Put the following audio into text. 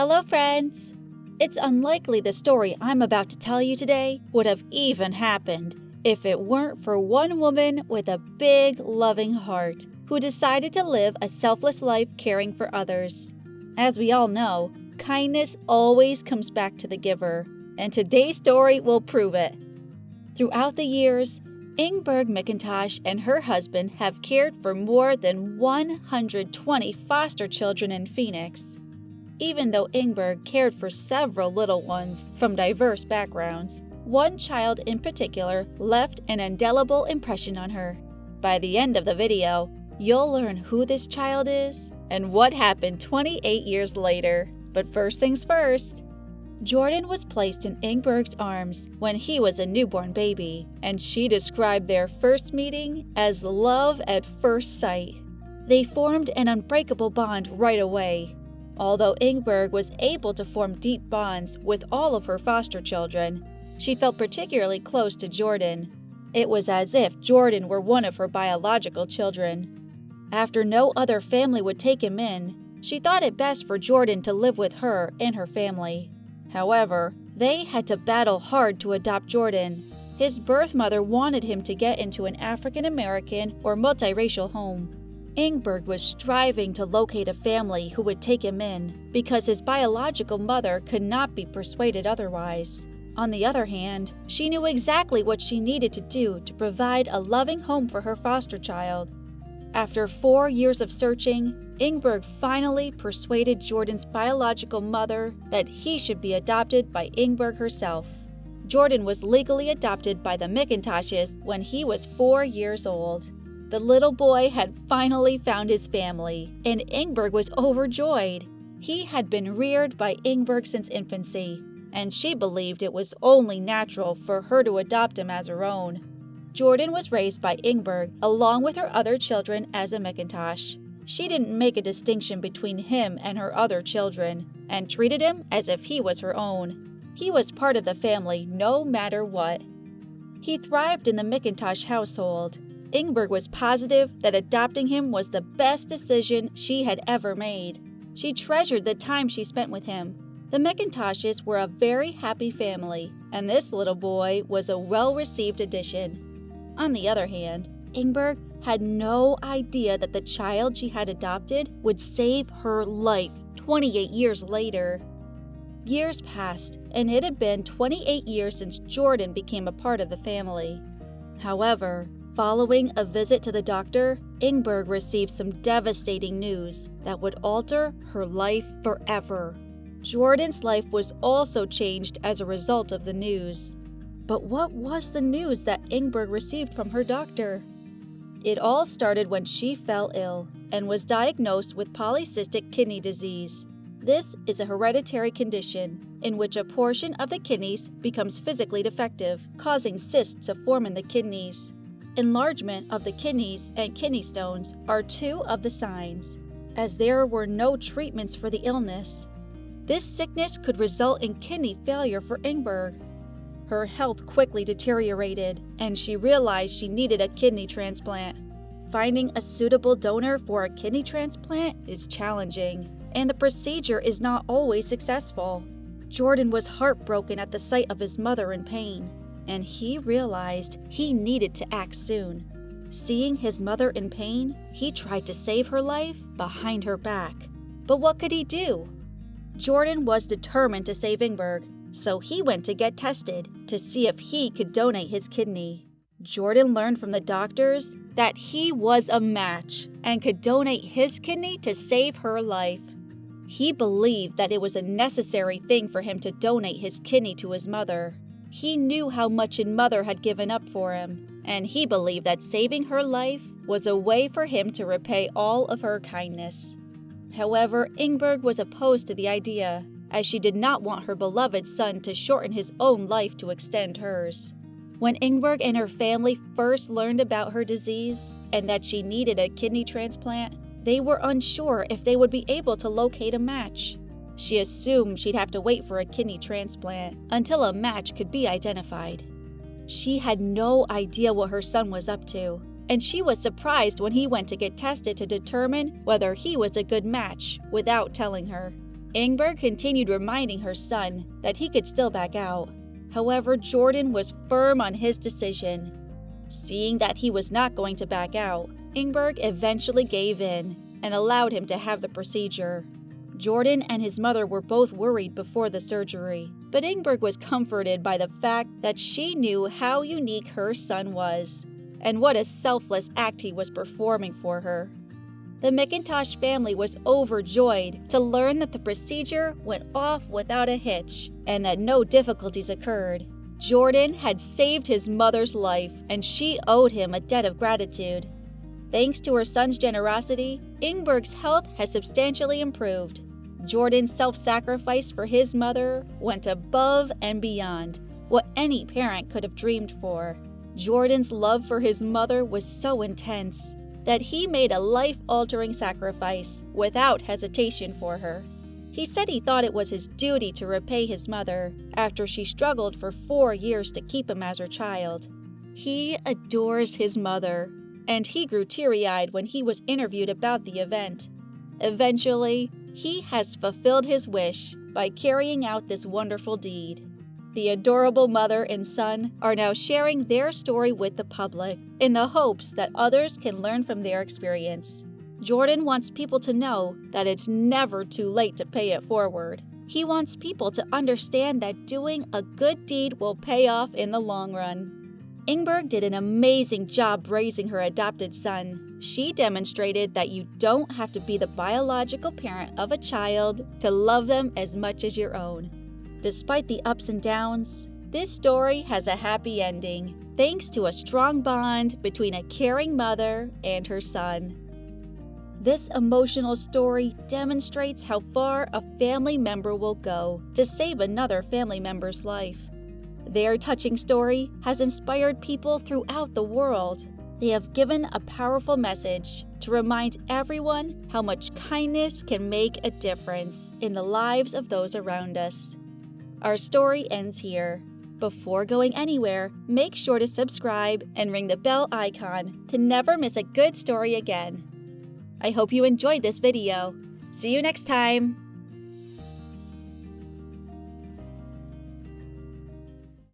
Hello, friends! It's unlikely the story I'm about to tell you today would have even happened if it weren't for one woman with a big, loving heart who decided to live a selfless life caring for others. As we all know, kindness always comes back to the giver, and today's story will prove it. Throughout the years, Ingberg McIntosh and her husband have cared for more than 120 foster children in Phoenix. Even though Ingberg cared for several little ones from diverse backgrounds, one child in particular left an indelible impression on her. By the end of the video, you'll learn who this child is and what happened 28 years later. But first things first. Jordan was placed in Ingberg's arms when he was a newborn baby, and she described their first meeting as love at first sight. They formed an unbreakable bond right away. Although Ingberg was able to form deep bonds with all of her foster children, she felt particularly close to Jordan. It was as if Jordan were one of her biological children. After no other family would take him in, she thought it best for Jordan to live with her and her family. However, they had to battle hard to adopt Jordan. His birth mother wanted him to get into an African American or multiracial home. Ingberg was striving to locate a family who would take him in because his biological mother could not be persuaded otherwise. On the other hand, she knew exactly what she needed to do to provide a loving home for her foster child. After 4 years of searching, Ingberg finally persuaded Jordan's biological mother that he should be adopted by Ingberg herself. Jordan was legally adopted by the McIntoshes when he was 4 years old. The little boy had finally found his family, and Ingberg was overjoyed. He had been reared by Ingberg since infancy, and she believed it was only natural for her to adopt him as her own. Jordan was raised by Ingberg along with her other children as a McIntosh. She didn't make a distinction between him and her other children, and treated him as if he was her own. He was part of the family no matter what. He thrived in the McIntosh household. Ingberg was positive that adopting him was the best decision she had ever made. She treasured the time she spent with him. The McIntoshes were a very happy family, and this little boy was a well-received addition. On the other hand, Ingberg had no idea that the child she had adopted would save her life 28 years later. Years passed, and it had been 28 years since Jordan became a part of the family. However, following a visit to the doctor, Ingberg received some devastating news that would alter her life forever. Jordan's life was also changed as a result of the news. But what was the news that Ingberg received from her doctor? It all started when she fell ill and was diagnosed with polycystic kidney disease. This is a hereditary condition in which a portion of the kidneys becomes physically defective, causing cysts to form in the kidneys. Enlargement of the kidneys and kidney stones are two of the signs, as there were no treatments for the illness. This sickness could result in kidney failure for Ingberg. Her health quickly deteriorated, and she realized she needed a kidney transplant. Finding a suitable donor for a kidney transplant is challenging, and the procedure is not always successful. Jordan was heartbroken at the sight of his mother in pain, and he realized he needed to act soon. Seeing his mother in pain, he tried to save her life behind her back. But what could he do? Jordan was determined to save Ingberg, so he went to get tested to see if he could donate his kidney. Jordan learned from the doctors that he was a match and could donate his kidney to save her life. He believed that it was a necessary thing for him to donate his kidney to his mother. He knew how much his mother had given up for him, and he believed that saving her life was a way for him to repay all of her kindness. However, Ingberg was opposed to the idea, as she did not want her beloved son to shorten his own life to extend hers. When Ingberg and her family first learned about her disease and that she needed a kidney transplant, they were unsure if they would be able to locate a match. She assumed she'd have to wait for a kidney transplant until a match could be identified. She had no idea what her son was up to, and she was surprised when he went to get tested to determine whether he was a good match without telling her. Ingberg continued reminding her son that he could still back out. However, Jordan was firm on his decision. Seeing that he was not going to back out, Ingberg eventually gave in and allowed him to have the procedure. Jordan and his mother were both worried before the surgery, but Ingberg was comforted by the fact that she knew how unique her son was and what a selfless act he was performing for her. The McIntosh family was overjoyed to learn that the procedure went off without a hitch and that no difficulties occurred. Jordan had saved his mother's life, and she owed him a debt of gratitude. Thanks to her son's generosity, Ingberg's health has substantially improved. Jordan's self-sacrifice for his mother went above and beyond what any parent could have dreamed for. Jordan's love for his mother was so intense that he made a life-altering sacrifice without hesitation for her. He said he thought it was his duty to repay his mother after she struggled for 4 years to keep him as her child. He adores his mother, and he grew teary-eyed when he was interviewed about the event. Eventually, he has fulfilled his wish by carrying out this wonderful deed. The adorable mother and son are now sharing their story with the public in the hopes that others can learn from their experience. Jordan wants people to know that it's never too late to pay it forward. He wants people to understand that doing a good deed will pay off in the long run. Ingberg did an amazing job raising her adopted son. She demonstrated that you don't have to be the biological parent of a child to love them as much as your own. Despite the ups and downs, this story has a happy ending, thanks to a strong bond between a caring mother and her son. This emotional story demonstrates how far a family member will go to save another family member's life. Their touching story has inspired people throughout the world. They have given a powerful message to remind everyone how much kindness can make a difference in the lives of those around us. Our story ends here. Before going anywhere, make sure to subscribe and ring the bell icon to never miss a good story again. I hope you enjoyed this video. See you next time!